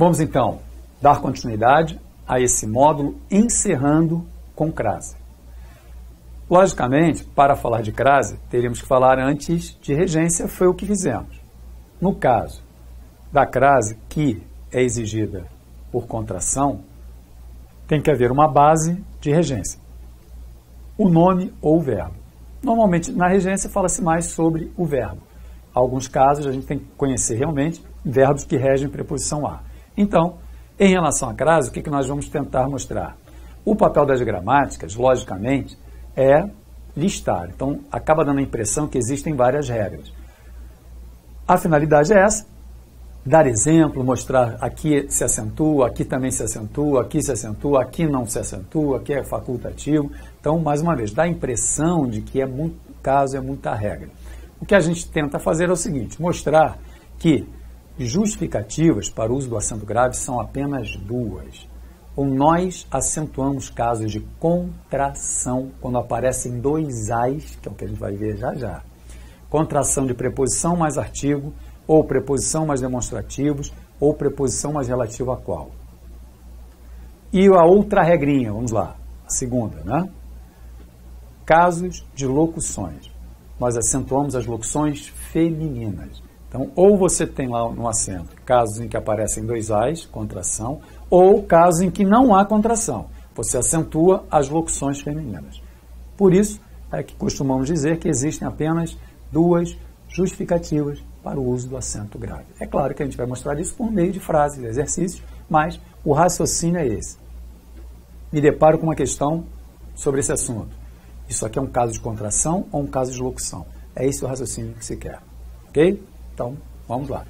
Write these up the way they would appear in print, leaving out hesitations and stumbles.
Vamos então dar continuidade a esse módulo, encerrando com crase. Logicamente, para falar de crase, teríamos que falar antes de regência, foi o que fizemos. No caso da crase, que é exigida por contração, tem que haver uma base de regência, o nome ou o verbo. Normalmente, na regência, fala-se mais sobre o verbo. Em alguns casos, a gente tem que conhecer realmente verbos que regem preposição a. Então, em relação à crase, o que nós vamos tentar mostrar? O papel das gramáticas, logicamente, é listar. Então, acaba dando a impressão que existem várias regras. A finalidade é essa, dar exemplo, mostrar aqui se acentua, aqui também se acentua, aqui não se acentua, aqui é facultativo. Então, mais uma vez, dá a impressão de que é muito caso, é muita regra. O que a gente tenta fazer é o seguinte, mostrar que justificativas para o uso do acento grave são apenas duas. Ou nós acentuamos casos de contração quando aparecem dois ais, que é o que a gente vai ver já já. Contração de preposição mais artigo, ou preposição mais demonstrativos, ou preposição mais relativa a qual. E a outra regrinha, vamos lá, a segunda, né? Casos de locuções. Nós acentuamos as locuções femininas. Então, ou você tem lá no acento casos em que aparecem dois ais, contração, ou casos em que não há contração. Você acentua as locuções femininas. Por isso, é que costumamos dizer que existem apenas duas justificativas para o uso do acento grave. É claro que a gente vai mostrar isso por meio de frases, exercícios, mas o raciocínio é esse. Me deparo com uma questão sobre esse assunto. Isso aqui é um caso de contração ou um caso de locução? É esse o raciocínio que se quer. Ok? Então, vamos lá.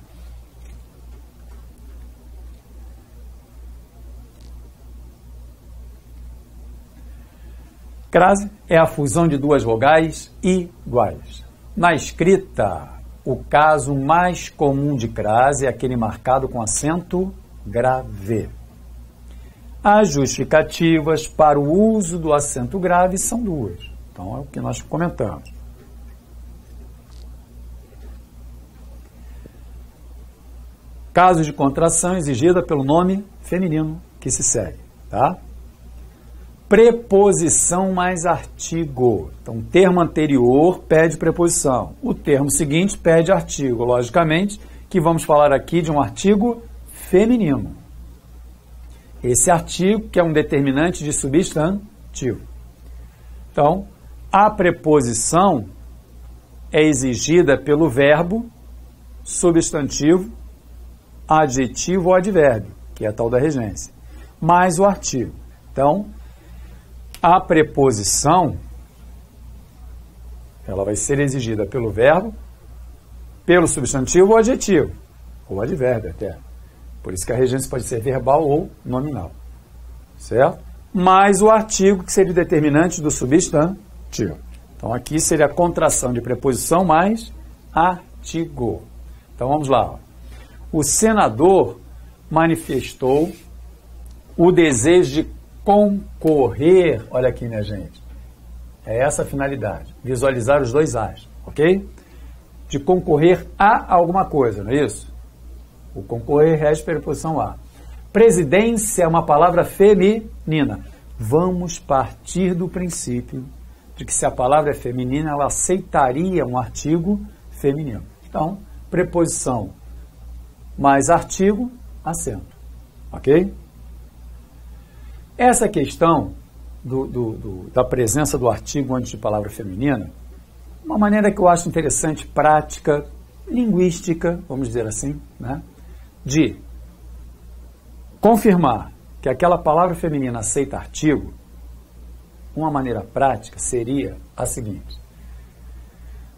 Crase é a fusão de duas vogais iguais. Na escrita, o caso mais comum de crase é aquele marcado com acento grave. As justificativas para o uso do acento grave são duas. Então, é o que nós comentamos. Caso de contração exigida pelo nome feminino que se segue, tá? Preposição mais artigo. Então, o termo anterior pede preposição. O termo seguinte pede artigo. Logicamente, que vamos falar aqui de um artigo feminino. Esse artigo que é um determinante de substantivo. Então, a preposição é exigida pelo verbo, substantivo, adjetivo ou advérbio, que é a tal da regência, mais o artigo. Então, a preposição, ela vai ser exigida pelo verbo, pelo substantivo ou adjetivo, ou advérbio até. Por isso que a regência pode ser verbal ou nominal, certo? Mais o artigo, que seria o determinante do substantivo. Então, aqui seria a contração de preposição mais artigo. Então, vamos lá. O senador manifestou o desejo de concorrer, olha aqui, minha gente, é essa a finalidade, visualizar os dois A's, ok? De concorrer a alguma coisa, não é isso? O concorrer rege preposição a. Presidência é uma palavra feminina. Vamos partir do princípio de que se a palavra é feminina, ela aceitaria um artigo feminino. Então, preposição mais artigo, acento, ok? Essa questão da presença do artigo antes de palavra feminina, uma maneira que eu acho interessante, prática, linguística, vamos dizer assim, né, de confirmar que aquela palavra feminina aceita artigo, uma maneira prática seria a seguinte: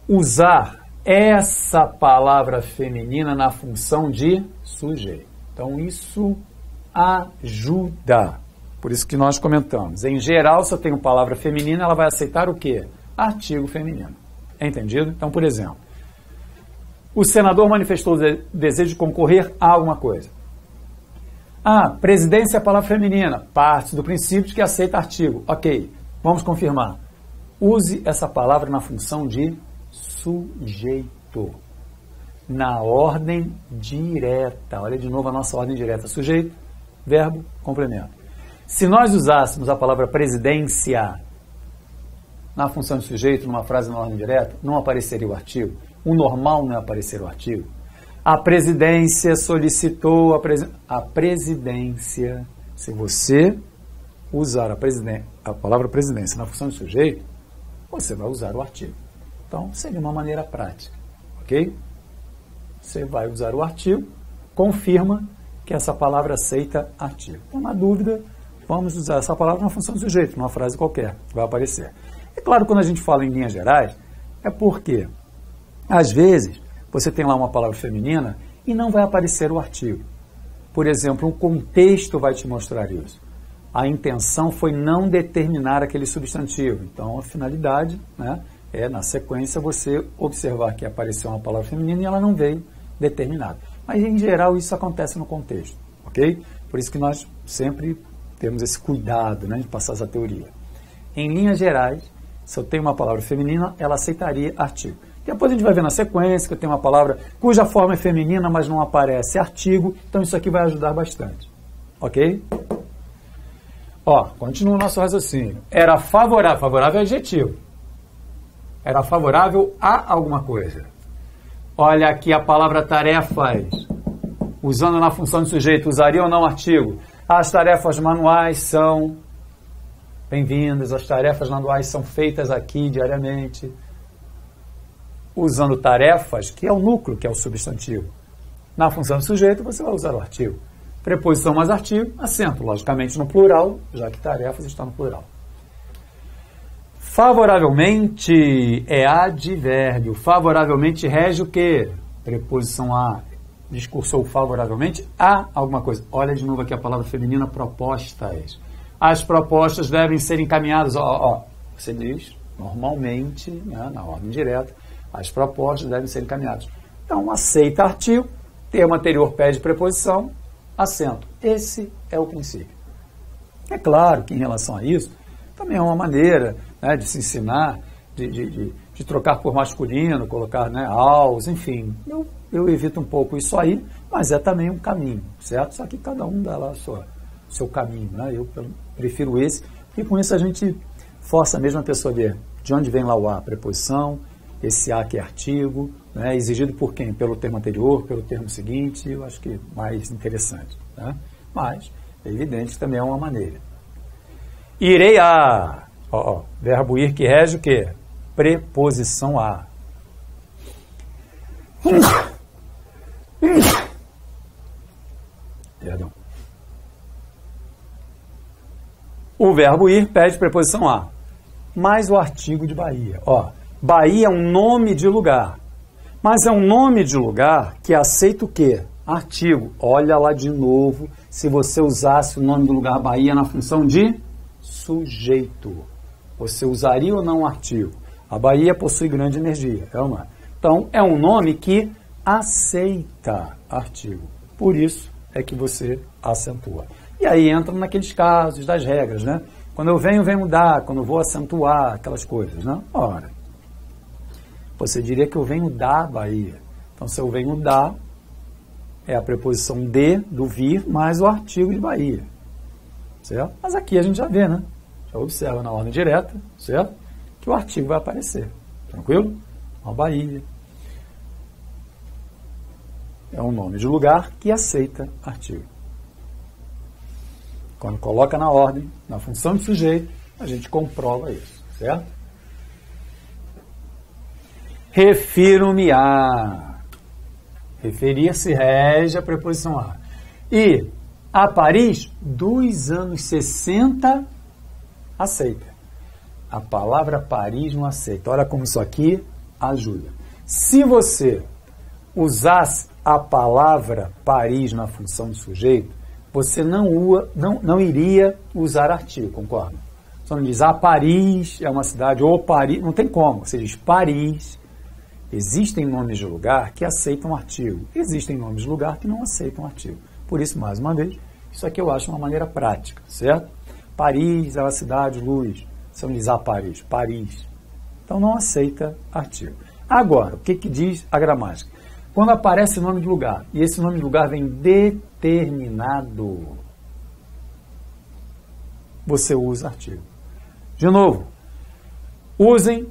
usar essa palavra feminina na função de sujeito. Então, isso ajuda. Por isso que nós comentamos. Em geral, se eu tenho palavra feminina, ela vai aceitar o quê? Artigo feminino. É entendido? Então, por exemplo, o senador manifestou o desejo de concorrer a alguma coisa. Ah, presidência é a palavra feminina. Parte do princípio de que aceita artigo. Ok, vamos confirmar. Use essa palavra na função de sujeito. na ordem direta. Olha de novo a nossa ordem direta. Sujeito, verbo, complemento. Se nós usássemos a palavra presidência na função de sujeito, numa frase na ordem direta, não apareceria o artigo. O normal não é aparecer o artigo. A presidência solicitou a presidência. Se você usar a palavra presidência na função de sujeito, você vai usar o artigo. Então, seria uma maneira prática, ok? Você vai usar o artigo, confirma que essa palavra aceita artigo. Então, na dúvida, vamos usar essa palavra na função de sujeito, numa frase qualquer, vai aparecer. É claro, quando a gente fala em linhas gerais, é porque, às vezes, você tem lá uma palavra feminina e não vai aparecer o artigo. Por exemplo, um contexto vai te mostrar isso. A intenção foi não determinar aquele substantivo. Então, a finalidade, né, é, na sequência, você observar que apareceu uma palavra feminina e ela não veio determinada. Mas, em geral, isso acontece no contexto, ok? Por isso que nós sempre temos esse cuidado, né, de passar essa teoria. Em linhas gerais, se eu tenho uma palavra feminina, ela aceitaria artigo. Depois a gente vai ver na sequência que eu tenho uma palavra cuja forma é feminina, mas não aparece artigo. Então, isso aqui vai ajudar bastante, ok? Ó, continua o nosso raciocínio. Era favorável, favorável é adjetivo. Era favorável a alguma coisa. Olha aqui a palavra tarefas. Usando na função de sujeito, usaria ou não artigo? As tarefas manuais são bem-vindas, as tarefas manuais são feitas aqui diariamente. Usando tarefas, que é o núcleo, que é o substantivo. Na função de sujeito, você vai usar o artigo. Preposição mais artigo, acento, logicamente no plural, já que tarefas está no plural. Favoravelmente é advérbio. Favoravelmente rege o quê? Preposição a. Discursou favoravelmente a alguma coisa. Olha de novo aqui a palavra feminina, propostas. As propostas devem ser encaminhadas. Você diz, normalmente, né, na ordem direta, as propostas devem ser encaminhadas. Então, aceita artigo, termo anterior pede preposição, acento. Esse é o princípio. É claro que em relação a isso, também é uma maneira, né, de se ensinar, de trocar por masculino, colocar, né, aos, enfim. Eu evito um pouco isso aí, mas é também um caminho, certo? Só que cada um dá lá o seu caminho, né? Eu prefiro esse, porque com isso a gente força mesmo a pessoa a ver de onde vem lá o a, preposição, esse a que é artigo, né, exigido por quem? Pelo termo anterior, pelo termo seguinte, eu acho que mais interessante, né? Mas é evidente que também é uma maneira. Irei a, verbo ir que rege o quê? Preposição a. Perdão. O verbo ir pede preposição a, mais o artigo de Bahia. Bahia é um nome de lugar, mas é um nome de lugar que aceita o quê? Artigo. Olha lá de novo, se você usasse o nome do lugar Bahia na função de sujeito, você usaria ou não o artigo? A Bahia possui grande energia, é uma. Então, é um nome que aceita artigo. Por isso é que você acentua. E aí entra naqueles casos das regras, né? Quando eu venho dar, quando eu vou acentuar, aquelas coisas, né? Ora, você diria que eu venho da Bahia. Então, se eu venho da, é a preposição de, do vir, mais o artigo de Bahia. Certo? Mas aqui a gente já vê, né? Já observa na ordem direta, certo? Que o artigo vai aparecer. Tranquilo? A Bahia é um nome de lugar que aceita artigo. Quando coloca na ordem, na função de sujeito, a gente comprova isso, certo? Refiro-me a. Referir-se rege a preposição a. E a Paris, dos anos 60, aceita. A palavra Paris não aceita. Olha como isso aqui ajuda. Se você usasse a palavra Paris na função de sujeito, você não iria usar artigo, concorda? Você não diz, Paris é uma cidade, ou Paris, não tem como. Você diz Paris. Existem nomes de lugar que aceitam artigo. Existem nomes de lugar que não aceitam artigo. Por isso, mais uma vez, isso aqui eu acho uma maneira prática, certo? Paris é uma cidade, luz. Você não diz Paris, Paris. Então, não aceita artigo. Agora, o que diz a gramática? Quando aparece nome de lugar, e esse nome de lugar vem determinado, você usa artigo. De novo, usem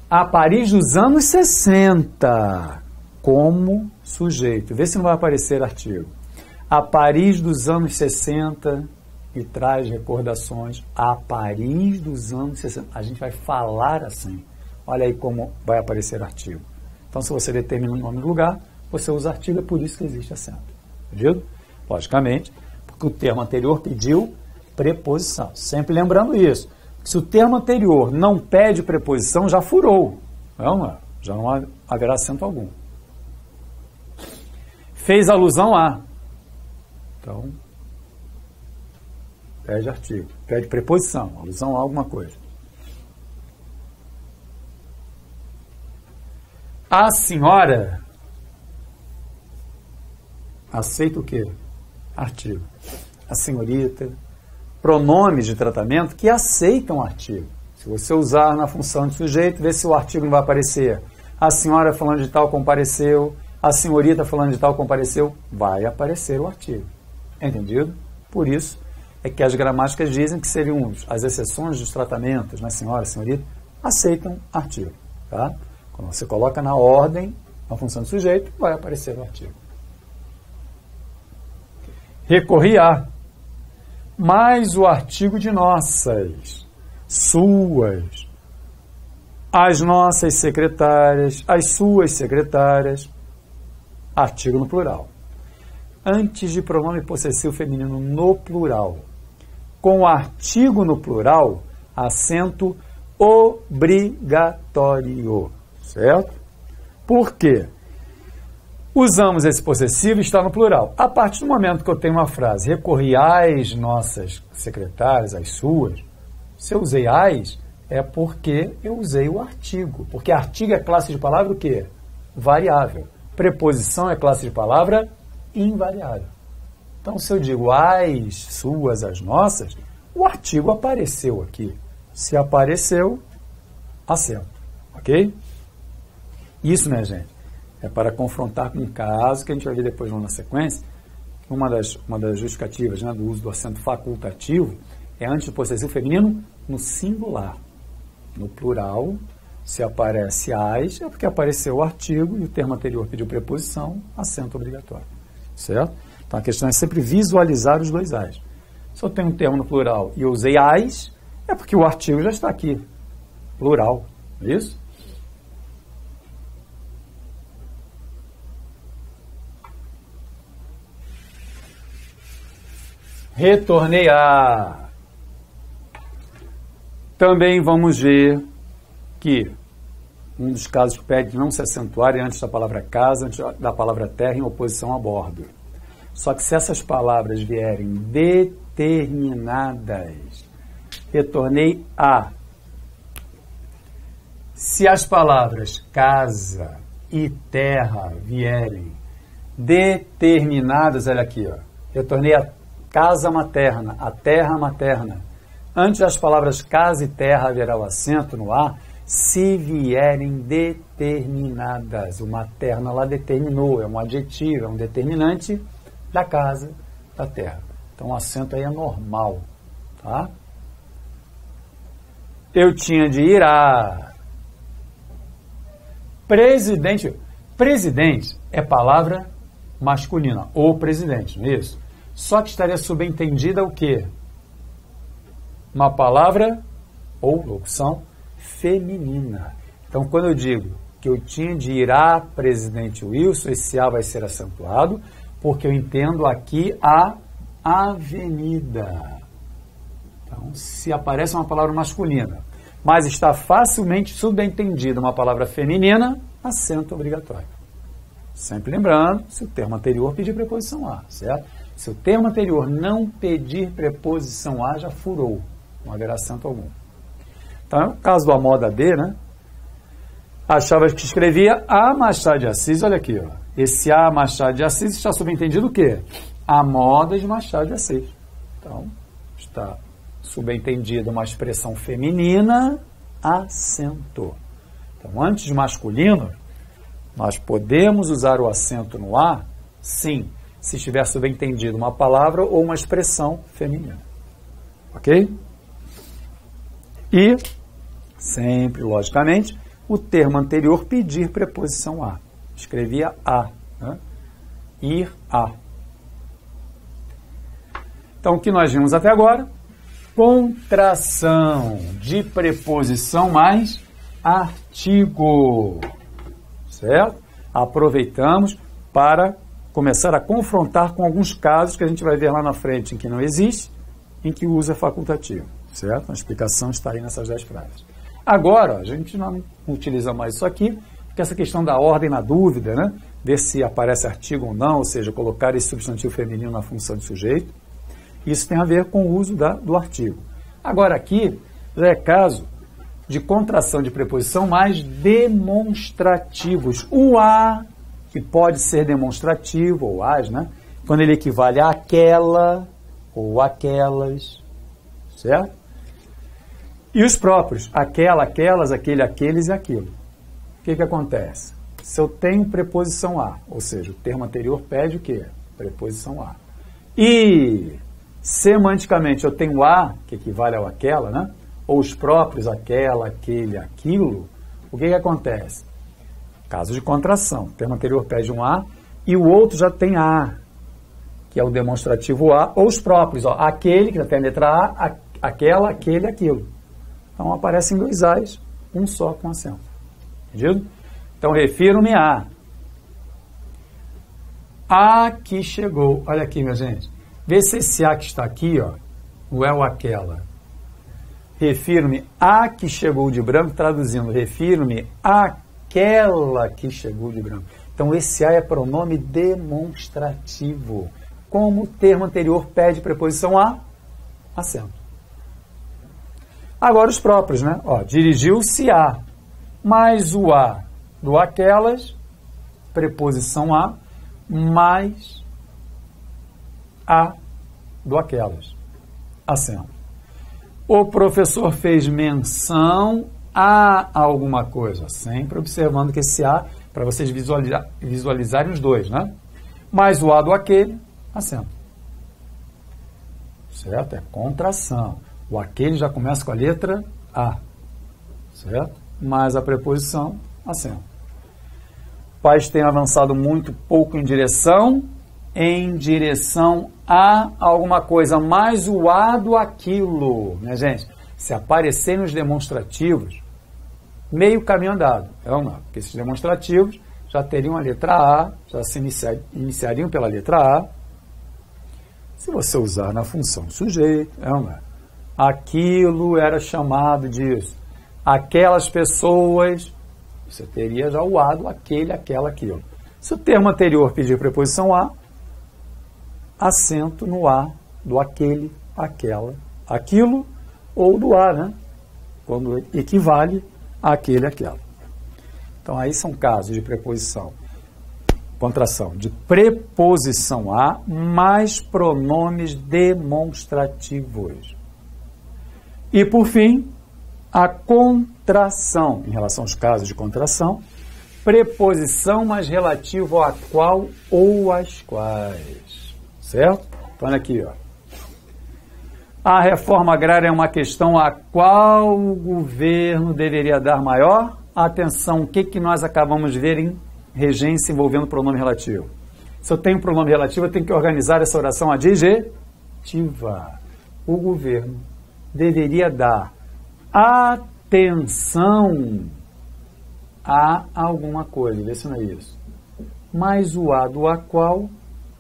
a Paris dos anos 60 como sujeito. Vê se não vai aparecer artigo. A Paris dos anos 60 e traz recordações. A Paris dos anos 60. A gente vai falar assim. Olha aí como vai aparecer artigo. Então, se você determina o nome do lugar, você usa artigo, é por isso que existe acento. Entendido? Logicamente, porque o termo anterior pediu preposição. Sempre lembrando isso. Se o termo anterior não pede preposição, já furou. Não, já não haverá acento algum. Fez alusão a. Então, pede artigo. Pede preposição, alusão a alguma coisa. A senhora aceita o quê? Artigo. A senhorita. Pronomes de tratamento que aceitam artigo. Se você usar na função de sujeito, vê se o artigo não vai aparecer. A senhora falando de tal compareceu, a senhorita falando de tal compareceu, vai aparecer o artigo. Entendido? Por isso é que as gramáticas dizem que seriam as exceções dos tratamentos, na senhora, senhorita, aceitam artigo. Tá? Quando você coloca na ordem, na função de sujeito, vai aparecer o artigo. Recorri a. Mais o artigo de nossas, suas, as nossas secretárias, as suas secretárias, artigo no plural. Antes de pronome possessivo feminino no plural, com o artigo no plural, acento obrigatório, certo? Por quê? Usamos esse possessivo e está no plural. A partir do momento que eu tenho uma frase, recorri às nossas secretárias, às suas, se eu usei às, é porque eu usei o artigo. Porque artigo é classe de palavra o quê? Variável. Preposição é classe de palavra invariável. Então, se eu digo as suas, as nossas, o artigo apareceu aqui. Se apareceu, acento. Ok? Isso, né, gente? É para confrontar com um caso que a gente vai ver depois na sequência. Uma das justificativas, né, do uso do acento facultativo é antes do possessivo feminino no singular. No plural, se aparece as, é porque apareceu o artigo e o termo anterior pediu preposição, acento obrigatório. Certo? Então a questão é sempre visualizar os dois as. Se eu tenho um termo no plural e eu usei as, é porque o artigo já está aqui. Plural. Não é isso? Retornei a. Também vamos ver que um dos casos que pede não se acentuar é antes da palavra casa, antes da palavra terra, em oposição a bordo. Só que se essas palavras vierem determinadas, retornei a. Se as palavras casa e terra vierem determinadas, olha aqui, ó, retornei a casa materna, a terra materna. Antes das palavras casa e terra haverá o acento no A, se vierem determinadas. O materna lá determinou, é um adjetivo, é um determinante da casa, da terra. Então o acento aí é normal, tá? Eu tinha de ir a. Presidente. Presidente é palavra masculina, ou presidente, não é isso? Só que estaria subentendida o quê? Uma palavra ou locução feminina. Então, quando eu digo que eu tinha de ir a presidente Wilson, esse A vai ser acentuado, porque eu entendo aqui a avenida. Então, se aparece uma palavra masculina, mas está facilmente subentendida uma palavra feminina, acento obrigatório. Sempre lembrando, se o termo anterior pedir preposição a, certo? Se o termo anterior não pedir preposição a, já furou. Não haverá acento algum. Então, no caso do Amoda B, né? Achava que escrevia a Machado de Assis, olha aqui, ó. Esse a Machado de Assis está subentendido o quê? A moda de Machado de Assis. Então, está subentendida uma expressão feminina, acento. Então, antes de masculino, Nós podemos usar o acento no A, sim, se estiver subentendido uma palavra ou uma expressão feminina. Ok? E, sempre, logicamente, o termo anterior pedir preposição a. Escrevia a. Né? Ir a. Então, o que nós vimos até agora? Contração de preposição mais artigo. Certo? Aproveitamos para começar a confrontar com alguns casos que a gente vai ver lá na frente em que não existe, em que o uso é facultativo. Certo? A explicação está aí nessas 10 frases. Agora, a gente não utiliza mais isso aqui, porque essa questão da ordem na dúvida, né? Ver se aparece artigo ou não, ou seja, colocar esse substantivo feminino na função de sujeito, isso tem a ver com o uso do artigo. Agora aqui, já é caso de contração de preposição mais demonstrativos. O a, que pode ser demonstrativo, ou as, né? Quando ele equivale a aquela ou aquelas, certo? E os próprios, aquela, aquelas, aquele, aqueles e aquilo. O que acontece? Se eu tenho preposição a, ou seja, o termo anterior pede o quê? Preposição a. E semanticamente eu tenho a, que equivale ao aquela, né? Ou os próprios, aquela, aquele, aquilo, o que acontece? Caso de contração, o termo anterior pede um a e o outro já tem a, que é o demonstrativo a, ou os próprios, ó, aquele, que já tem a letra a, aquela, aquele, aquilo. Então aparecem dois A's, um só com acento. Entendido? Então refiro-me a. A que chegou. Olha aqui, minha gente. Vê se esse a que está aqui, ó, não é o aquela. Refiro-me a que chegou de branco, traduzindo, refiro-me àquela que chegou de branco. Então esse a é pronome demonstrativo. Como o termo anterior pede preposição a, acento. Agora os próprios, né? Ó, dirigiu-se a, mais o a do aquelas, preposição a, mais a do aquelas, acento. O professor fez menção a alguma coisa, sempre observando que esse a, para vocês visualizarem os dois, né? Mais o a do aquele, acento. Certo? É contração. O aquele já começa com a letra A, certo? Mais a preposição, acento. Pais têm avançado muito pouco em direção a alguma coisa, mais o a do aquilo, né, gente? Se aparecer nos demonstrativos, meio caminho andado, é ou não? Porque esses demonstrativos já teriam a letra A, já se iniciariam pela letra A. Se você usar na função sujeito, é ou não? Aquilo era chamado disso. Aquelas pessoas, você teria já o a do aquele, aquela, aquilo. Se o termo anterior pedir preposição a, acento no a do aquele, aquela, aquilo, ou do a, né? Quando equivale àquele, aquela. Então aí são casos de preposição, contração de preposição a mais pronomes demonstrativos. E por fim, a contração, em relação aos casos de contração, preposição mais relativo a qual ou às quais. Certo? Então, olha aqui, ó. A reforma agrária é uma questão a qual o governo deveria dar maior atenção. O que nós acabamos de ver em regência envolvendo pronome relativo? Se eu tenho pronome relativo, eu tenho que organizar essa oração adjetiva. O governo deveria dar atenção a alguma coisa. Vê se não é isso. Mais o a do a qual,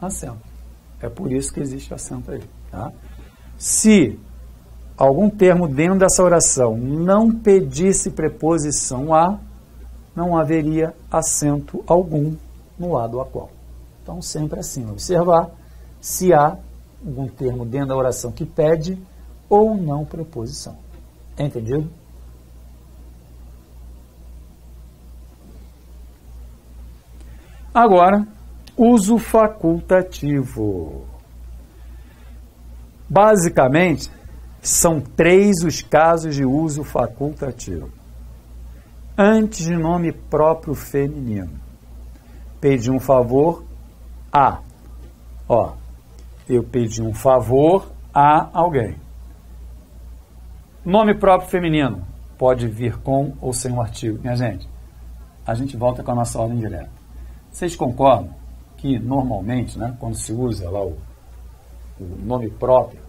acento. É por isso que existe acento aí. Tá? Se algum termo dentro dessa oração não pedisse preposição a, não haveria acento algum no a do a qual. Então, sempre assim, observar se há algum termo dentro da oração que pede ou não preposição. Entendido? Agora, uso facultativo. Basicamente, são 3 os casos de uso facultativo. Antes de nome próprio feminino. pedi um favor a. Ó, eu pedi um favor a alguém. Nome próprio feminino. Pode vir com ou sem um artigo. Minha gente, a gente volta com a nossa ordem direta. Vocês concordam que, normalmente, né, quando se usa lá o nome próprio,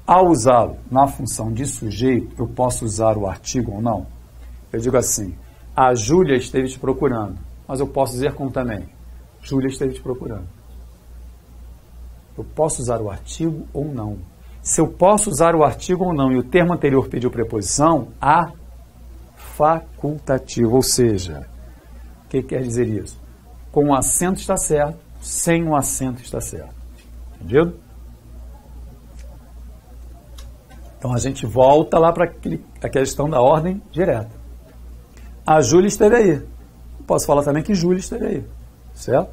ao usá-lo na função de sujeito, eu posso usar o artigo ou não? Eu digo assim, a Júlia esteve te procurando, mas eu posso dizer como também, Júlia esteve te procurando. Eu posso usar o artigo ou não. Se eu posso usar o artigo ou não e o termo anterior pediu preposição, a facultativo, ou seja, o que quer dizer isso? Com o acento está certo, sem o acento está certo. Entendido? Então a gente volta lá para a questão da ordem direta. A Júlia esteve aí. Posso falar também que Júlia esteve aí. Certo?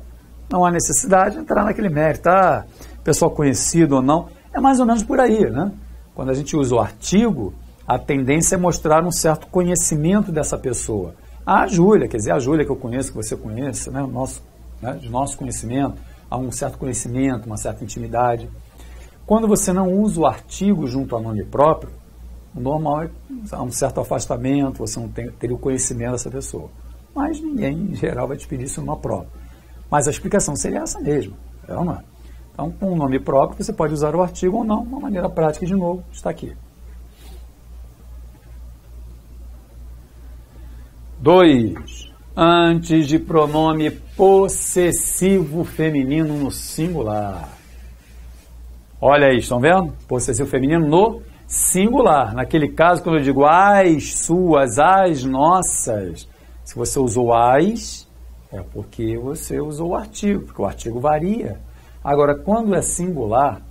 Não há necessidade de entrar naquele mérito. Ah, pessoal conhecido ou não. É mais ou menos por aí, né? Quando a gente usa o artigo, a tendência é mostrar um certo conhecimento dessa pessoa. A Júlia, quer dizer, a Júlia que eu conheço, que você conhece, né? De nosso conhecimento, há um certo conhecimento, uma certa intimidade. Quando você não usa o artigo junto ao nome próprio, o normal é há um certo afastamento, você não teria o conhecimento dessa pessoa. Mas ninguém, em geral, vai te pedir isso numa prova. Mas a explicação seria essa mesmo, é ou não é? Então, com o nome próprio, você pode usar o artigo ou não, de uma maneira prática, de novo, está aqui. 2. Antes de pronome possessivo feminino no singular. Olha aí, estão vendo? Possessivo feminino no singular. Naquele caso, quando eu digo as suas, as nossas, se você usou as, é porque você usou o artigo, porque o artigo varia. Agora, quando é singular,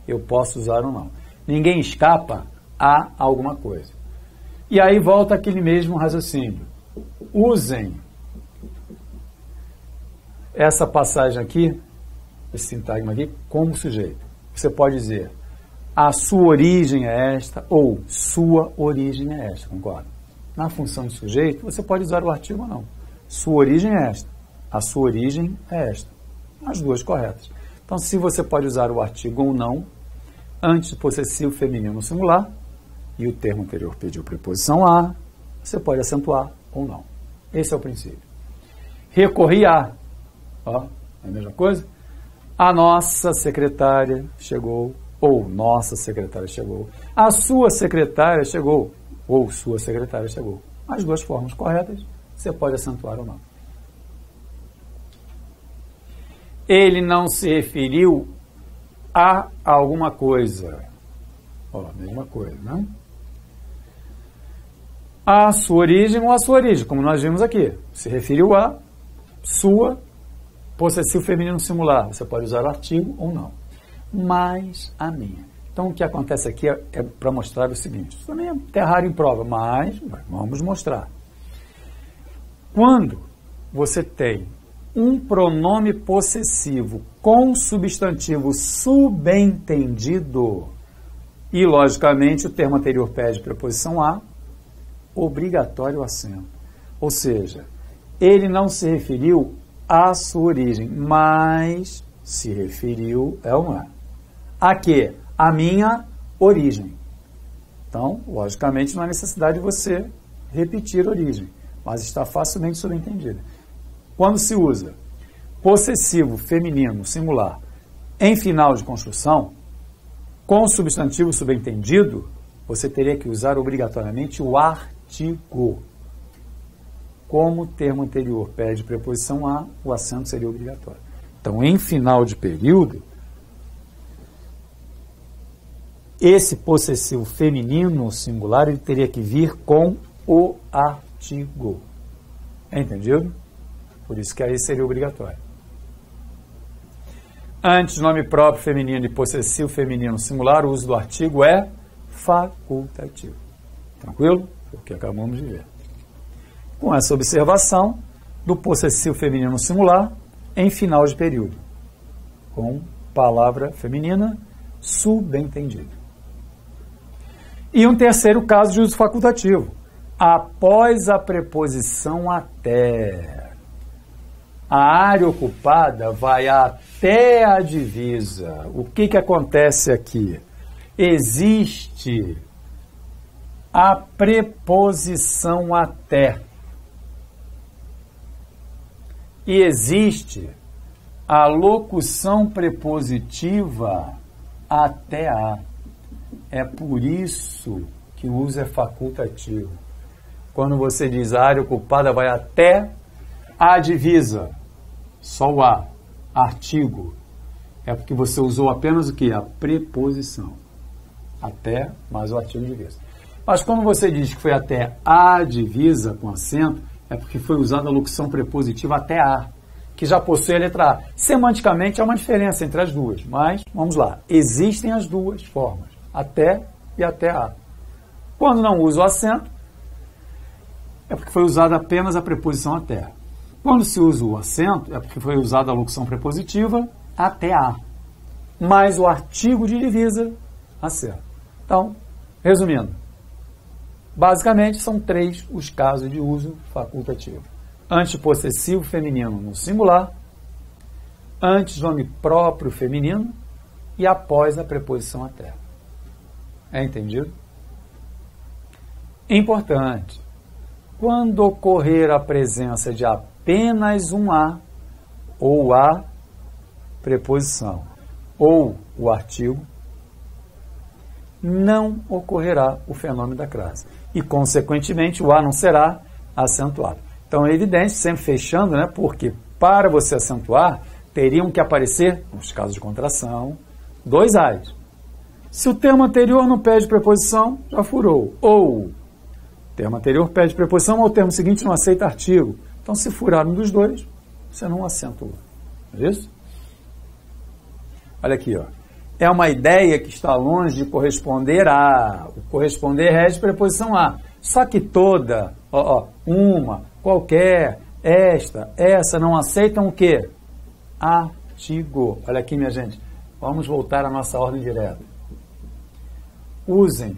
eu posso usar ou não. Ninguém escapa a alguma coisa. E aí volta aquele mesmo raciocínio. Usem essa passagem aqui, esse sintagma aqui, como sujeito. Você pode dizer, a sua origem é esta, ou sua origem é esta, concorda? Na função de sujeito, você pode usar o artigo ou não. Sua origem é esta, a sua origem é esta. As duas corretas. Então, se você pode usar o artigo ou não, antes do possessivo feminino no singular, e o termo anterior pediu preposição a, você pode acentuar ou não. Esse é o princípio. Recorri a, ó, é a mesma coisa? A nossa secretária chegou, ou nossa secretária chegou. A sua secretária chegou, ou sua secretária chegou. As duas formas corretas, você pode acentuar ou não. Ele não se referiu a alguma coisa. Ó, mesma coisa, né? A sua origem ou a sua origem, como nós vimos aqui. Se referiu a sua, possessivo feminino singular. Você pode usar o artigo ou não. Mas a minha. Então, o que acontece aqui é para mostrar o seguinte. Isso também é raro em prova, mas vamos mostrar. Quando você tem um pronome possessivo com substantivo subentendido e, logicamente, o termo anterior pede preposição a, obrigatório acento. Ou seja, ele não se referiu à sua origem, mas se referiu, é ou não é? A quê? A minha origem. Então, logicamente, não há necessidade de você repetir a origem, mas está facilmente subentendido. Quando se usa possessivo feminino singular em final de construção, com substantivo subentendido, você teria que usar obrigatoriamente o artigo. Como o termo anterior pede preposição a, o acento seria obrigatório. Então, em final de período, esse possessivo feminino singular ele teria que vir com o artigo. Entendido? Por isso que aí seria obrigatório. Antes, nome próprio feminino e possessivo feminino singular, o uso do artigo é facultativo. Tranquilo? O que acabamos de ver. Com essa observação do possessivo feminino singular em final de período, com palavra feminina subentendida. E um terceiro caso de uso facultativo, após a preposição até. A área ocupada vai até a divisa. O que acontece aqui? Existe a preposição até. E existe a locução prepositiva até a. É por isso que o uso é facultativo. Quando você diz a área ocupada vai até a divisa, só o a, artigo, é porque você usou apenas o que? A preposição. Até, mais o artigo de divisa. Mas quando você diz que foi até a divisa com acento, é porque foi usada a locução prepositiva até a, que já possui a letra A. Semanticamente há uma diferença entre as duas, mas vamos lá. Existem as duas formas, até e até a. Quando não usa o acento, é porque foi usada apenas a preposição até. Quando se usa o acento, é porque foi usada a locução prepositiva até a, mais o artigo de divisa acento. Então, resumindo, basicamente são 3 os casos de uso facultativo. Antepossessivo feminino no singular, antes nome próprio feminino e após a preposição até. É entendido? Importante. Quando ocorrer a presença de apenas um a, ou a preposição, ou o artigo, não ocorrerá o fenômeno da crase. E, consequentemente, o a não será acentuado. Então, é evidente, sempre fechando, né? Porque para você acentuar, teriam que aparecer, nos casos de contração, 2 as. Se o termo anterior não pede preposição, já furou. Ou o termo anterior pede preposição, ou o termo seguinte não aceita artigo. Então, se furar um dos dois, você não acentua. É isso? Olha aqui, ó. É uma ideia que está longe de corresponder a. O corresponder rege preposição a. Só que toda, uma, qualquer, esta, essa, não aceitam o quê? Artigo. Olha aqui, minha gente. Vamos voltar à nossa ordem direta. Usem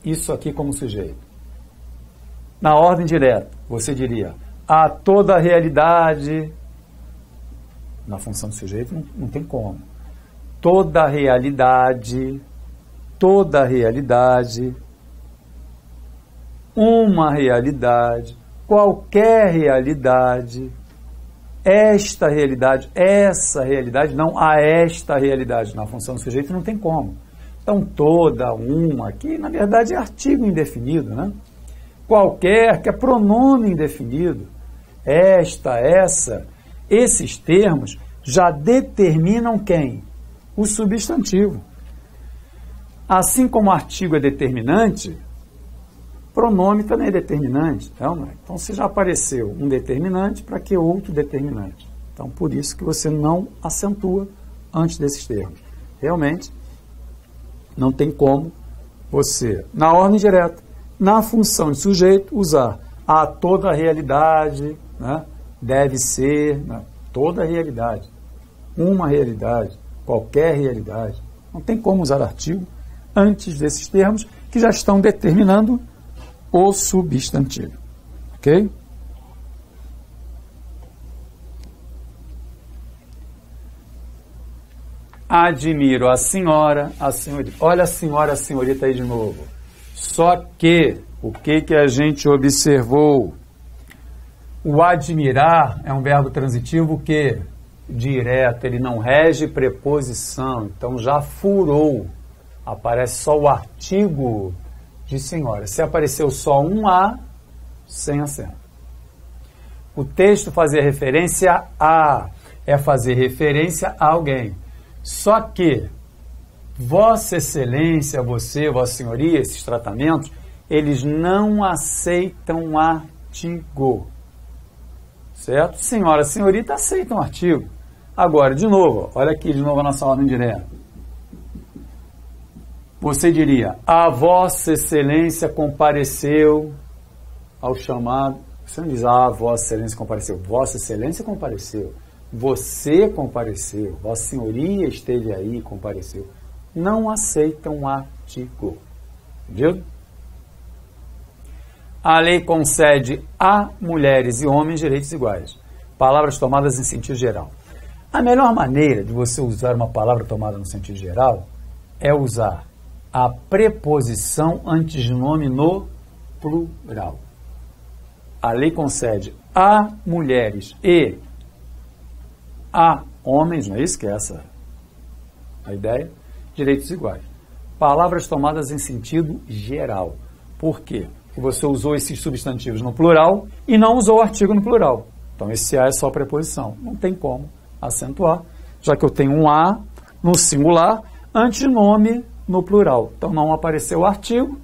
isso aqui como sujeito. Na ordem direta, você diria a toda a realidade. Na função do sujeito não tem como. Toda realidade, uma realidade, qualquer realidade, esta realidade, essa realidade, não a esta realidade. Na função do sujeito não tem como. Então, toda, uma, aqui, na verdade, é artigo indefinido, né? Qualquer, que é pronome indefinido, esta, essa, esses termos já determinam quem? O substantivo. Assim como artigo é determinante, pronome também é determinante. Então, se já apareceu um determinante, para que outro determinante? Então, por isso que você não acentua antes desses termos. Realmente, não tem como você, na ordem direta, na função de sujeito, usar a toda a realidade, né? Deve ser, né? Toda a realidade, uma realidade, qualquer realidade. Não tem como usar artigo antes desses termos que já estão determinando o substantivo. Ok? Admiro a senhora, a senhorita. Olha a senhora, a senhorita aí de novo. Só que, o que a gente observou? O admirar é um verbo transitivo que direto, ele não rege preposição, então já furou. Aparece só o artigo de senhora. Se apareceu só um a, sem acento. O texto fazer referência a, é fazer referência a alguém. Só que Vossa Excelência, você, Vossa Senhoria, esses tratamentos, eles não aceitam artigo. Certo? Senhora, senhorita aceitam artigo. Agora, de novo, olha aqui de novo a nossa ordem direta. Você diria, a Vossa Excelência compareceu ao chamado. Você não diz, a Vossa Excelência compareceu. Vossa Excelência compareceu. Você compareceu. Vossa Senhoria esteve aí, compareceu. Não aceitam artigo. Entendeu? A lei concede a mulheres e homens direitos iguais. Palavras tomadas em sentido geral. A melhor maneira de você usar uma palavra tomada no sentido geral é usar a preposição antes de nome no plural. A lei concede a mulheres e a homens, não é isso que é essa a ideia? Direitos iguais. Palavras tomadas em sentido geral. Por quê? Porque você usou esses substantivos no plural e não usou o artigo no plural. Então esse a é só preposição. Não tem como acentuar, já que eu tenho um a no singular antes de nome no plural. Então não apareceu o artigo,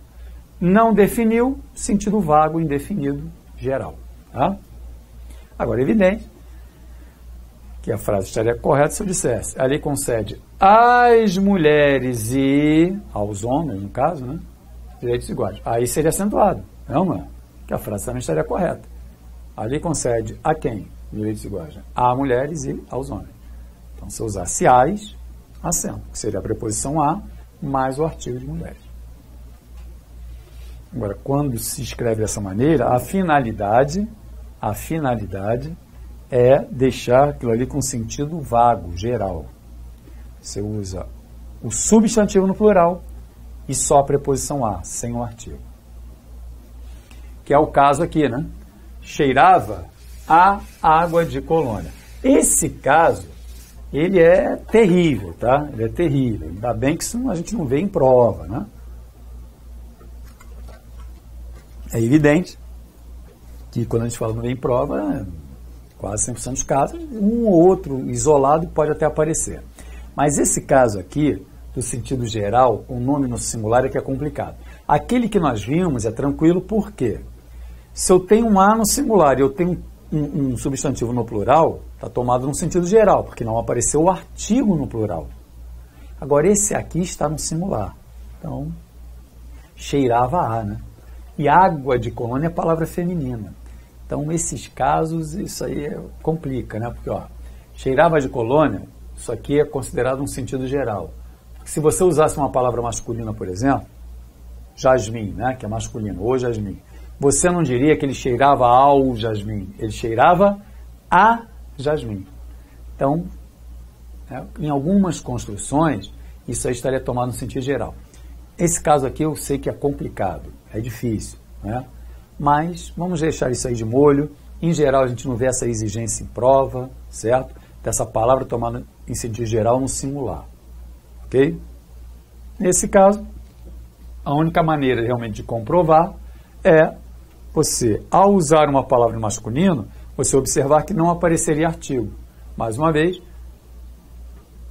não definiu, sentido vago, indefinido, geral. Tá? Agora, é evidente que a frase estaria correta se eu dissesse: a lei concede às mulheres e aos homens, no caso, né, direitos iguais. Aí seria acentuado, não é? Que a frase também estaria correta. A lei concede a quem? Direitos iguais. A mulheres e aos homens. Então, se eu usasse as, acento, que seria a preposição a mais o artigo de mulheres. Agora, quando se escreve dessa maneira, a finalidade é deixar aquilo ali com sentido vago, geral. Você usa o substantivo no plural e só a preposição a, sem o artigo. Que é o caso aqui, né? Cheirava a água de colônia. Esse caso, ele é terrível, tá? Ele é terrível. Ainda bem que isso a gente não vê em prova, né? É evidente que quando a gente fala não vê em prova, quase 100% dos casos, um ou outro isolado pode até aparecer. Mas esse caso aqui, do sentido geral, com nome no singular, é que é complicado. Aquele que nós vimos é tranquilo, por quê? Se eu tenho um a no singular e eu tenho um substantivo no plural, está tomado no sentido geral, porque não apareceu o artigo no plural. Agora, esse aqui está no singular. Então, cheirava a, né? E água de colônia é palavra feminina. Então, nesses casos, isso aí complica, né? Porque, ó, cheirava de colônia, isso aqui é considerado um sentido geral. Se você usasse uma palavra masculina, por exemplo, jasmim, né? Que é masculino, ou jasmim, você não diria que ele cheirava ao jasmim, ele cheirava a jasmim. Então, em algumas construções, isso aí estaria tomado no sentido geral. Esse caso aqui eu sei que é complicado, é difícil, né? Mas vamos deixar isso aí de molho. Em geral, a gente não vê essa exigência em prova, certo? Dessa palavra tomada em sentido geral no singular, ok? Nesse caso, a única maneira realmente de comprovar é você, ao usar uma palavra masculino, você observar que não apareceria artigo. Mais uma vez,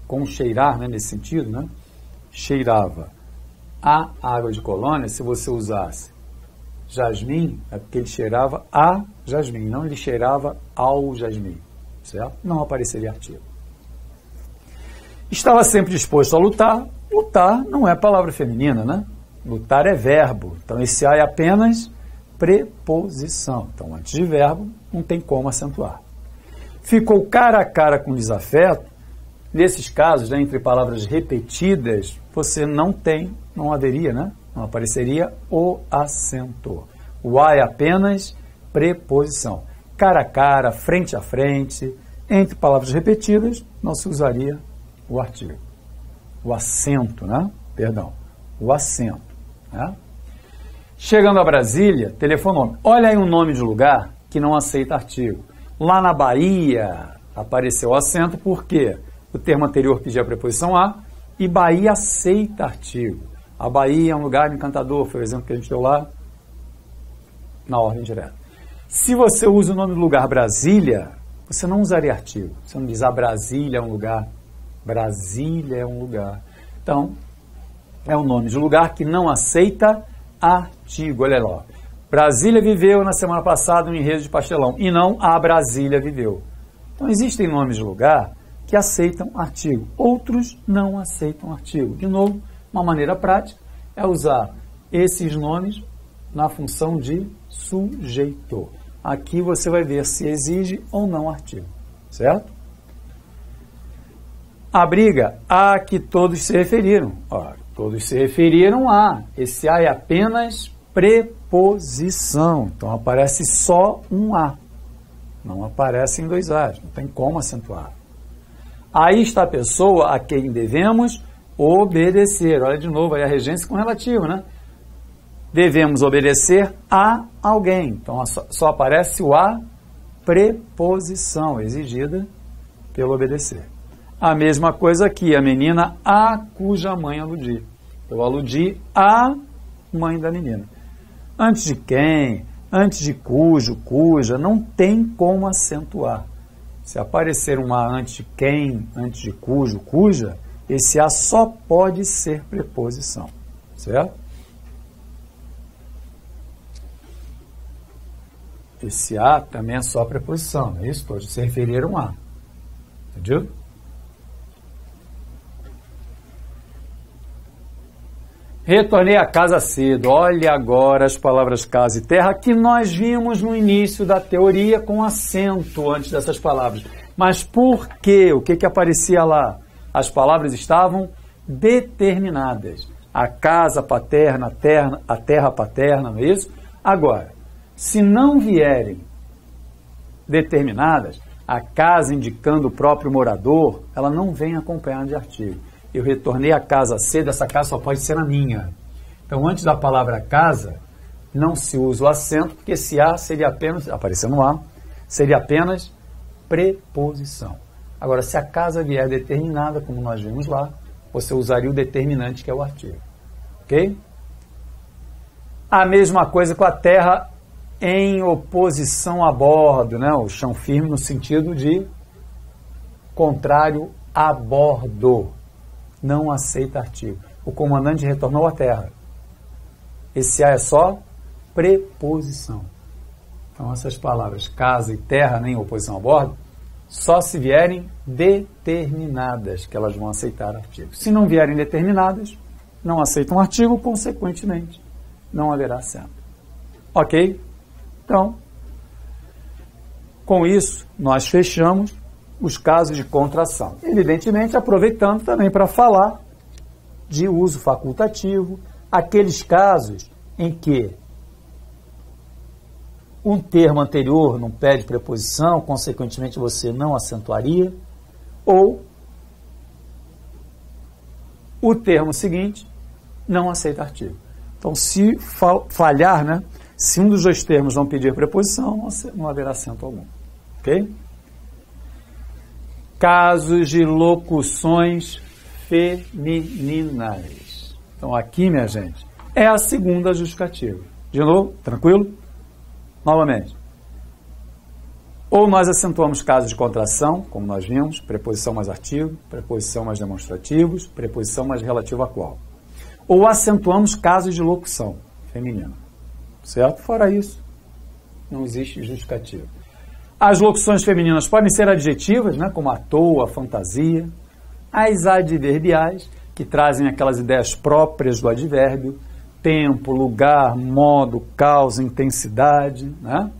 com cheirar, né, nesse sentido, né? Cheirava a água de colônia, se você usasse jasmim, é porque ele cheirava a jasmim, não ele cheirava ao jasmim, certo? Não apareceria artigo. Estava sempre disposto a lutar. Lutar não é palavra feminina, né? Lutar é verbo. Então, esse a é apenas preposição. Então, antes de verbo, não tem como acentuar. Ficou cara a cara com desafeto. Nesses casos, né, entre palavras repetidas, você não haveria, né? Não apareceria o acento. O a é apenas preposição. Cara a cara, frente a frente, entre palavras repetidas, não se usaria o artigo. O acento, né? Perdão, o acento, né? Chegando a Brasília, telefonômetro. Olha aí um nome de lugar que não aceita artigo. Lá na Bahia apareceu o acento, por quê? O termo anterior pedia a preposição a e Bahia aceita artigo. A Bahia é um lugar encantador, foi o exemplo que a gente deu lá na ordem direta. Se você usa o nome do lugar Brasília, você não usaria artigo. Você não diz a Brasília é um lugar. Brasília é um lugar. Então, é um nome de lugar que não aceita artigo. Olha lá. Brasília viveu na semana passada um enredo de pastelão e não a Brasília viveu. Então, existem nomes de lugar que aceitam artigo. Outros não aceitam artigo. De novo, uma maneira prática é usar esses nomes na função de sujeito. Aqui você vai ver se exige ou não artigo, certo? A briga a que todos se referiram. Ora, todos se referiram a. Esse a é apenas preposição. Então, aparece só um a. Não aparece em dois As, não tem como acentuar. Aí está a pessoa a quem devemos obedecer. Olha de novo aí a regência com relativo, né? Devemos obedecer a alguém. Então só aparece o a preposição exigida pelo obedecer. A mesma coisa aqui, a menina a cuja mãe aludi. Eu aludi a mãe da menina. Antes de quem, antes de cujo, cuja, não tem como acentuar. Se aparecer um a antes de quem, antes de cujo, cuja, esse a só pode ser preposição, certo? Esse a também é só preposição, não é isso? Pode se referir a um a. Entendeu? Retornei a casa cedo. Olha agora as palavras casa e terra que nós vimos no início da teoria com acento antes dessas palavras. Mas por quê? O que aparecia lá? As palavras estavam determinadas. A casa paterna, a terra paterna, não é isso? Agora, se não vierem determinadas, a casa indicando o próprio morador, ela não vem acompanhada de artigo. Eu retornei a casa cedo, essa casa só pode ser a minha. Então, antes da palavra casa, não se usa o acento, porque esse a seria apenas, aparecendo a, seria apenas preposição. Agora, se a casa vier determinada, como nós vimos lá, você usaria o determinante, que é o artigo. Ok? A mesma coisa com a terra em oposição a bordo, né? O chão firme no sentido de contrário a bordo. Não aceita artigo. O comandante retornou à terra. Esse a é só preposição. Então, essas palavras casa e terra, nem oposição a bordo, só se vierem determinadas, que elas vão aceitar artigo. Se não vierem determinadas, não aceitam artigo, consequentemente, não haverá acento. Ok? Então, com isso, nós fechamos os casos de contração. Evidentemente, aproveitando também para falar de uso facultativo, aqueles casos em que um termo anterior não pede preposição, consequentemente você não acentuaria, ou o termo seguinte não aceita artigo. Então, se falhar, né, se um dos dois termos não pedir preposição, não haverá acento algum. Ok? Casos de locuções femininas. Então, aqui, minha gente, é a segunda justificativa. De novo, tranquilo? Novamente. Ou nós acentuamos casos de contração, como nós vimos, preposição mais artigo, preposição mais demonstrativos, preposição mais relativo a qual. Ou acentuamos casos de locução feminina. Certo? Fora isso, não existe justificativa. As locuções femininas podem ser adjetivas, né, como à toa, fantasia. As adverbiais, que trazem aquelas ideias próprias do advérbio, tempo, lugar, modo, causa, intensidade. Né?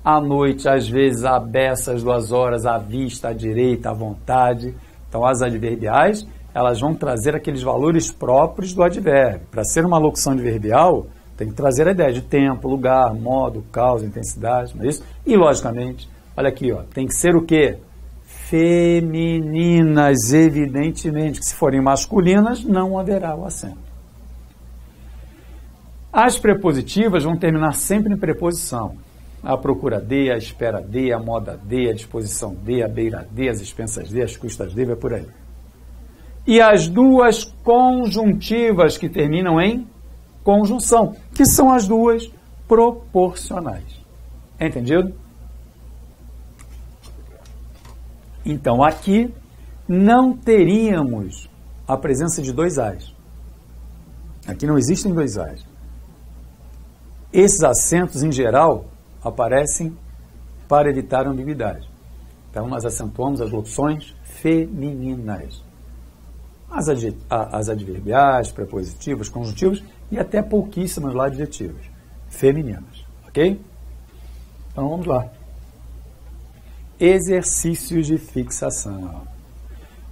À noite, às vezes, à beça, às 2 horas, à vista, à direita, à vontade. Então, as adverbiais, elas vão trazer aqueles valores próprios do advérbio. Para ser uma locução adverbial, tem que trazer a ideia de tempo, lugar, modo, causa, intensidade, não é isso? E, logicamente, olha aqui, ó, tem que ser o quê? Femininas, evidentemente, que se forem masculinas, não haverá o acento. As prepositivas vão terminar sempre em preposição. A procura de, a espera de, a moda de, a disposição de, a beira de, as expensas de, as custas de, vai por aí. E as duas conjuntivas que terminam em conjunção, que são as duas proporcionais. Entendido? Então, aqui não teríamos a presença de 2 As. Aqui não existem 2 As. Esses acentos, em geral, aparecem para evitar ambiguidade. Então, nós acentuamos as locuções femininas. As adverbiais, prepositivas, conjuntivas e até pouquíssimas lá adjetivas. Femininas. Ok? Então, vamos lá. Exercícios de fixação.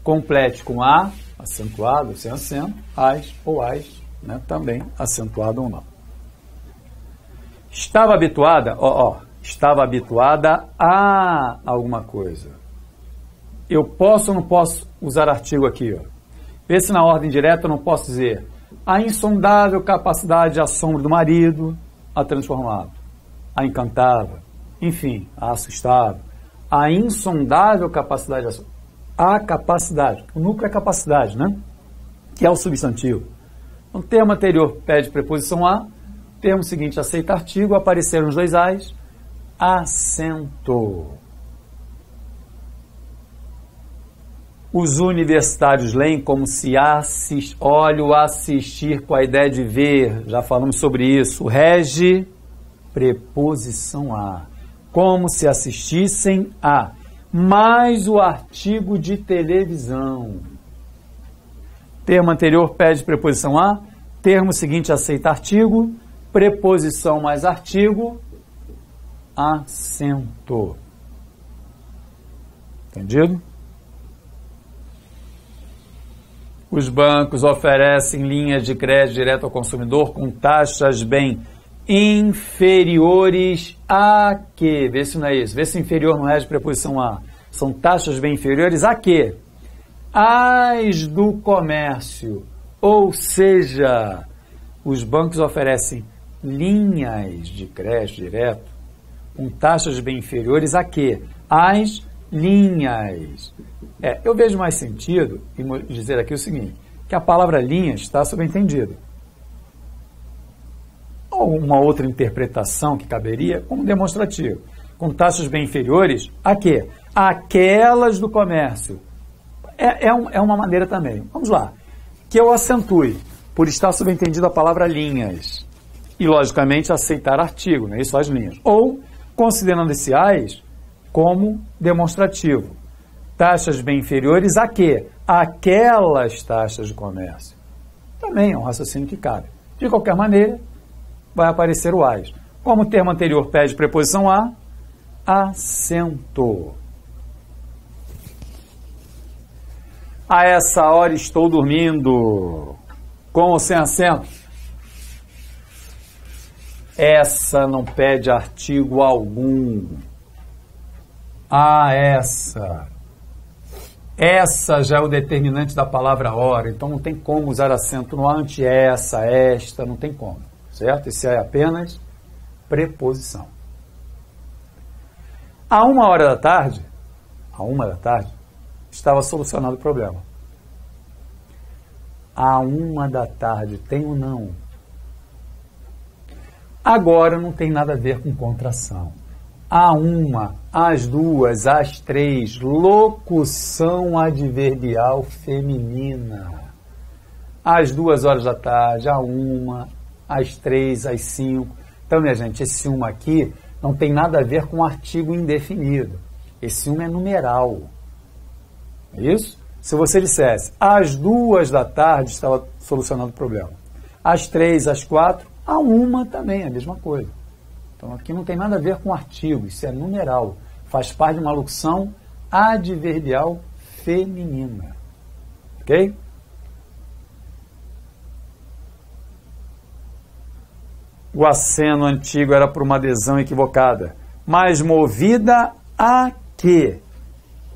Complete com a, acentuado, sem acento, as ou as, né, também acentuado ou não. Estava habituada, estava habituada a alguma coisa. Eu posso ou não posso usar artigo aqui? Ó. Vê se na ordem direta eu não posso dizer a insondável capacidade de assombro do marido a transformá-lo. A encantava, enfim, a assustava. A insondável capacidade de assombro. A capacidade, o núcleo é capacidade, né? Que é o substantivo. O termo anterior pede preposição a, termo seguinte aceita artigo, apareceram os dois ais, assento. Os universitários leem como se olha o assistir com a ideia de ver, já falamos sobre isso, rege, preposição a, como se assistissem a, mais o artigo de televisão. Termo anterior pede preposição a, termo seguinte aceita artigo, preposição mais artigo, assento. Entendido? Os bancos oferecem linhas de crédito direto ao consumidor com taxas bem inferiores a quê? Vê se não é isso. Vê se inferior não é de preposição a. São taxas bem inferiores a quê? As do comércio. Ou seja, os bancos oferecem linhas de crédito direto com taxas bem inferiores a quê? As linhas. Eu vejo mais sentido em dizer aqui o seguinte, que a palavra linhas está subentendida. Ou uma outra interpretação que caberia como demonstrativo. Com taxas bem inferiores a quê? Aquelas do comércio. É uma maneira também. Vamos lá. Que eu acentue, por estar subentendida a palavra linhas. E, logicamente, aceitar artigo, não é isso? As linhas. Ou, considerando esse as como demonstrativo. Taxas bem inferiores a quê? Aquelas taxas de comércio. Também é um raciocínio que cabe. De qualquer maneira, vai aparecer o as. Como o termo anterior pede preposição a, assento. A essa hora estou dormindo. Com ou sem acento? Essa não pede artigo algum. Essa. Essa já é o determinante da palavra hora, então não tem como usar acento no ante essa, esta, não tem como, certo? Esse é apenas preposição. À 1h da tarde, estava solucionado o problema. À 1h da tarde, tem ou não? Agora não tem nada a ver com contração. A 1, às 2, às 3, locução adverbial feminina. Às 2h da tarde, a 1, às 3, às 5. Então, minha gente, esse 1 aqui não tem nada a ver com artigo indefinido. Esse 1 é numeral. É isso? Se você dissesse, às 2 da tarde, estava solucionando o problema. Às 3, às 4, a 1 também é a mesma coisa. Então, aqui não tem nada a ver com artigo, isso é numeral. Faz parte de uma locução adverbial feminina. Ok? O aceno antigo era por uma adesão equivocada. Mas movida a quê?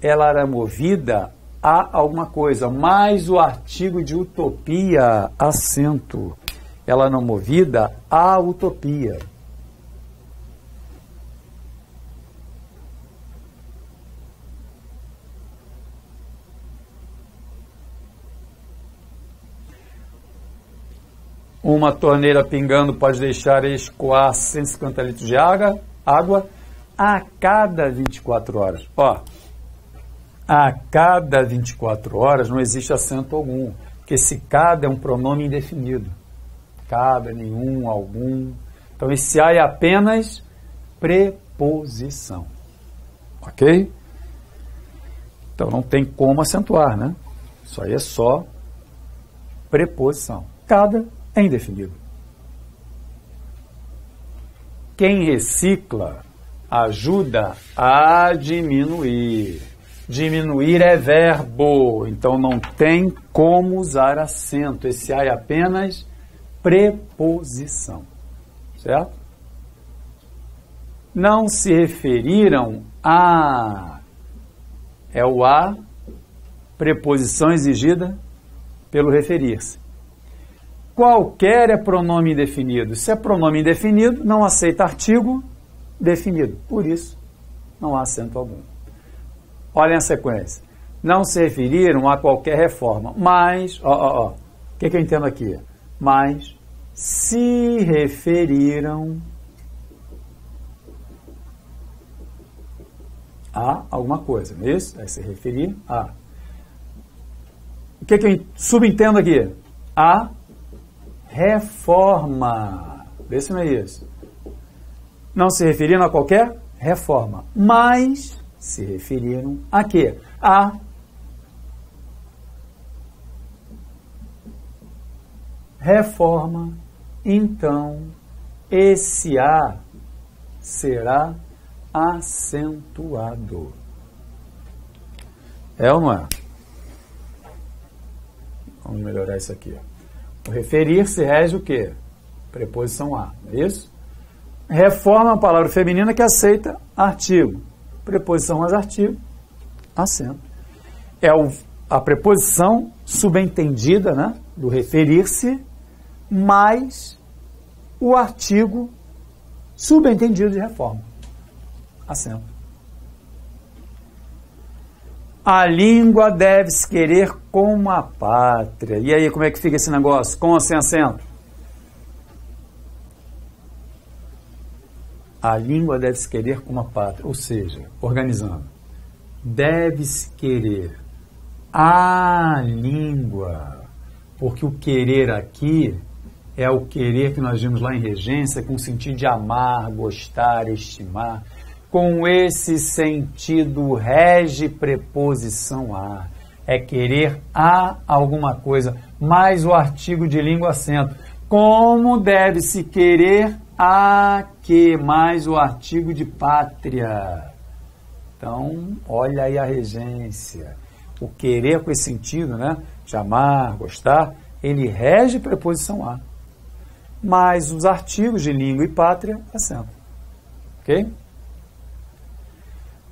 Ela era movida a alguma coisa. Mais o artigo de utopia, acento. Ela não movida a utopia. Uma torneira pingando pode deixar escoar 150 litros de água a cada 24 horas. Ó, a cada 24 horas não existe acento algum, porque esse cada é um pronome indefinido. Cada, nenhum, algum. Então, esse a é apenas preposição. Ok? Então, não tem como acentuar, né? Isso aí é só preposição. Cada é indefinido. Quem recicla ajuda a diminuir. Diminuir é verbo, então não tem como usar acento. Esse a é apenas preposição. Certo? não se referiram a... É o a, preposição exigida pelo referir-se. Qualquer é pronome indefinido. Se é pronome indefinido, não aceita artigo definido. Por isso, não há acento algum. Olhem a sequência. Não se referiram a qualquer reforma, mas... O que eu entendo aqui? Mas se referiram a alguma coisa, não é isso? É se referir a. O que eu subentendo aqui? A reforma. Vê se não é isso. Não se referiram a qualquer reforma, mas se referiram a quê? A reforma. Então, esse a será acentuado. É ou não é? Vamos melhorar isso aqui. O referir-se rege o quê? Preposição a, não é isso? Reforma é uma palavra feminina que aceita artigo. Preposição mais artigo, acento. É a preposição subentendida, né, do referir-se, mais o artigo subentendido de reforma. Acento. A língua deve-se querer como a pátria. E aí, como é que fica esse negócio? Com ou sem acento? A língua deve-se querer como a pátria. Ou seja, organizando. Deve-se querer a língua. Porque o querer aqui é o querer que nós vimos lá em regência, com o sentido de amar, gostar, estimar. Com esse sentido, rege preposição a. É querer a alguma coisa, mais o artigo de língua acento. Como deve-se querer a que, mais o artigo de pátria. Então, olha aí a regência. O querer com esse sentido, né, de amar, gostar, ele rege preposição a. Mais os artigos de língua e pátria, acento. Ok?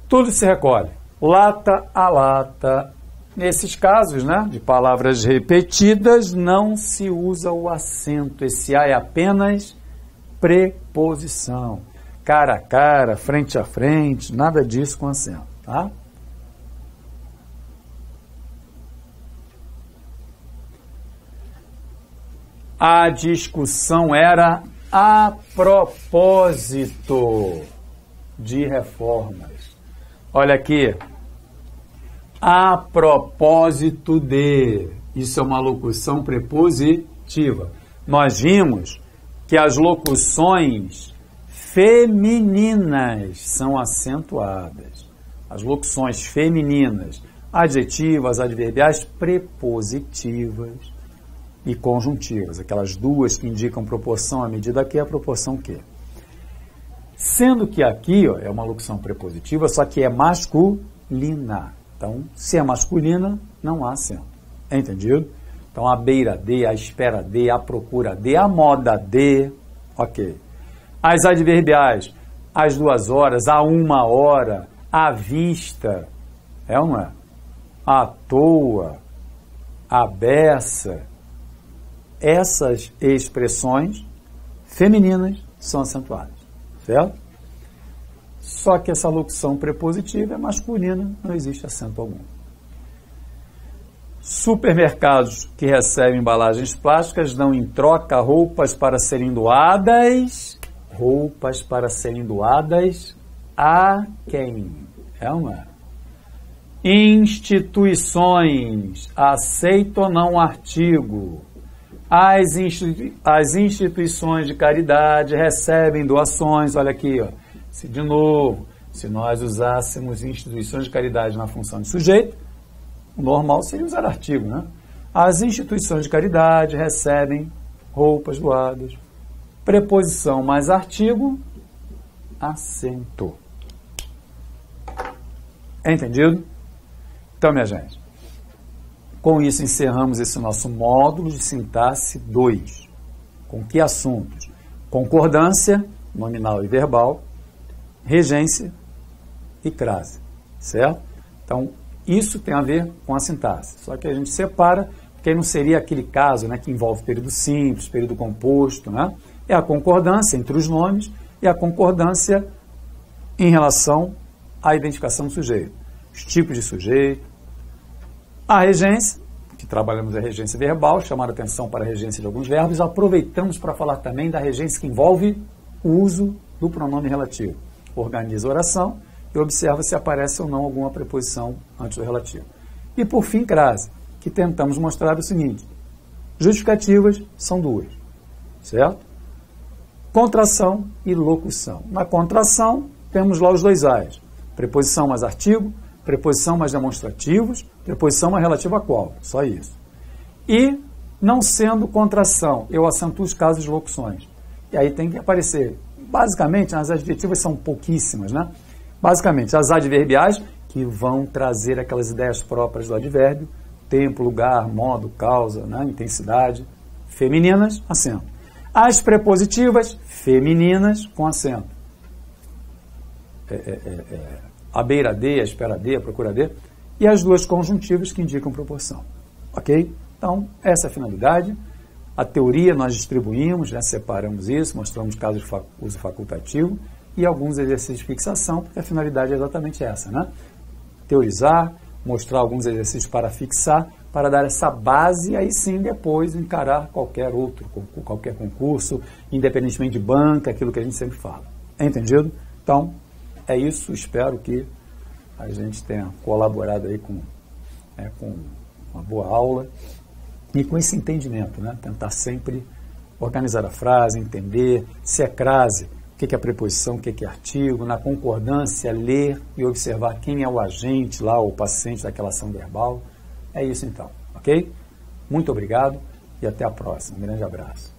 Tudo se recolhe. Lata a lata. Nesses casos, né, de palavras repetidas, não se usa o acento. Esse a é apenas preposição. Cara a cara, frente a frente, nada disso com acento, tá? A discussão era a propósito de reformas. Olha aqui. A propósito de. Isso é uma locução prepositiva. Nós vimos que as locuções femininas são acentuadas. As locuções femininas, adjetivas, adverbiais, prepositivas e conjuntivas, aquelas duas que indicam proporção à medida que é a proporção que. Sendo que aqui ó, é uma locução prepositiva, só que é masculina. Então, se é masculina, não há acento. Entendido? Então, a beira de, a espera de, a procura de, a moda de, ok. As adverbiais, às 2 horas, a 1 hora, à vista, é ou não é? À toa, à beça. Essas expressões femininas são acentuadas, certo? Só que essa locução prepositiva é masculina, não existe acento algum. Supermercados que recebem embalagens plásticas dão em troca roupas para serem doadas a quem? É uma. Instituições aceitam ou não o artigo. As instituições de caridade recebem doações. Olha aqui, ó. De novo, se nós usássemos instituições de caridade na função de sujeito, o normal seria usar artigo, né? As instituições de caridade recebem roupas doadas. Preposição mais artigo, acento. Entendido? Então, minha gente, com isso encerramos esse nosso módulo de sintaxe 2. Com que assuntos? Concordância, nominal e verbal. regência e crase, certo? Então, isso tem a ver com a sintaxe. Só que a gente separa, porque aí não seria aquele caso, né, que envolve período simples, período composto, né? É a concordância entre os nomes e a concordância em relação à identificação do sujeito. Os tipos de sujeito. A regência, que trabalhamos a regência verbal, chamar a atenção para a regência de alguns verbos, aproveitamos para falar também da regência que envolve o uso do pronome relativo. Organiza a oração e observa se aparece ou não alguma preposição antes do relativo. E por fim, crase, que tentamos mostrar o seguinte: justificativas são duas, certo? Contração e locução. Na contração, temos lá os dois A's. Preposição mais artigo, preposição mais demonstrativos, preposição mais relativa a qual, só isso. E, não sendo contração, eu acentuo os casos de locuções. E aí tem que aparecer, basicamente, as adjetivas são pouquíssimas, né? Basicamente, as adverbiais, que vão trazer aquelas ideias próprias do advérbio, tempo, lugar, modo, causa, né? Intensidade. Femininas, acento. As prepositivas, femininas, com acento. A beira de, a espera de, a procura de, e as duas conjuntivas que indicam proporção. Ok? Então, essa é a finalidade. A teoria nós distribuímos, né, separamos isso, mostramos casos de uso facultativo e alguns exercícios de fixação, porque a finalidade é exatamente essa, né? Teorizar, mostrar alguns exercícios para fixar, para dar essa base e aí sim depois encarar qualquer concurso, independentemente de banca, aquilo que a gente sempre fala. Entendido? Então, é isso. Espero que a gente tenha colaborado aí com uma boa aula e com esse entendimento, né? Tentar sempre organizar a frase, entender se é crase, o que é preposição, o que é artigo, na concordância, ler e observar quem é o agente lá, o paciente daquela ação verbal. É isso então, ok? Muito obrigado e até a próxima. Um grande abraço.